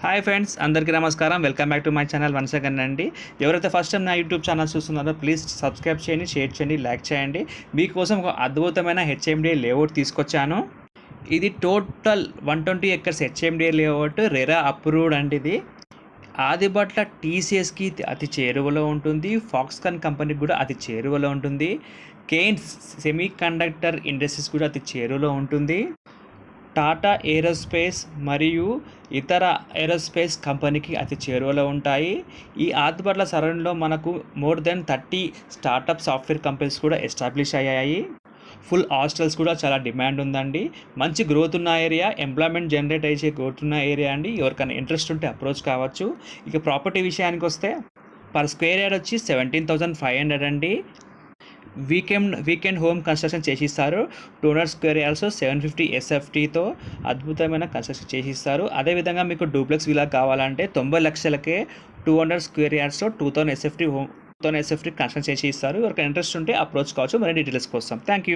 Hi friends, అందరికీ నమస్కారం. Welcome back to my channel once again అండి. ఎవరైతే ఫస్ట్ టైం నా యూట్యూబ్ ఛానల్ చూస్తున్నారో ప్లీజ్ సబ్స్క్రైబ్ చేయండి, షేర్ చేయండి, లైక్ చేయండి. మీకోసం ఒక అద్భుతమైన హెచ్ఎండిఏ లేఅవుట్ తీసుకొచ్చాను. ఇది total 120 acres HMDA layout, RERA approved అండి. ఇది ఆదిబట్ల టీసీఎస్కి అతి చేరువలో ఉంటుంది. ఫాక్స్కాన్ కంపెనీకి కూడా అతి చేరువలో ఉంటుంది. కేన్స్ సెమీ కండక్టర్ ఇండస్ట్రీస్ కూడా అతి చేరువలో ఉంటుంది. టాటా ఏరోస్పేస్ మరియు ఇతర ఏరోస్పేస్ కంపెనీకి అతి చేరువలో ఉంటాయి. ఈ ఆదిబట్ల సరౌండ్లో మనకు more than 30 startup software companies కూడా ఎస్టాబ్లిష్ అయ్యాయి. ఫుల్ హాస్టల్స్ కూడా చాలా డిమాండ్ ఉందండి. మంచి గ్రోత్ ఉన్న ఏరియా, ఎంప్లాయ్మెంట్ జనరేట్ అయ్యే గ్రోత్ ఉన్న ఏరియా అండి. ఎవరికైనా ఇంట్రెస్ట్ ఉంటే అప్రోచ్ కావచ్చు. ఇక ప్రాపర్టీ విషయానికి వస్తే పర్ స్క్వేర్ యార్డ్ వచ్చి 17,500 అండి. వీకెండ్ హోమ్ కన్స్ట్రక్షన్ చేసిస్తారు. 200 స్క్వేర్ యార్డ్స్ 750 ఎస్ఎఫ్టీతో అద్భుతమైన కన్స్ట్రక్షన్ చేసిస్తారు. అదేవిధంగా మీకు డూప్లెక్స్ విలా కావాలంటే 90 లక్షలకే 200 స్క్వేర్ యార్డ్స్తో 2000 ఎస్ఎఫ్టీ కన్స్ట్రక్షన్ చేసి ఇస్తారు. ఎవరికైనా ఇంట్రెస్ట్ ఉంటే అప్రోచ్ కావచ్చు మరిన్ని డీటెయిల్స్ కోసం. Thank you.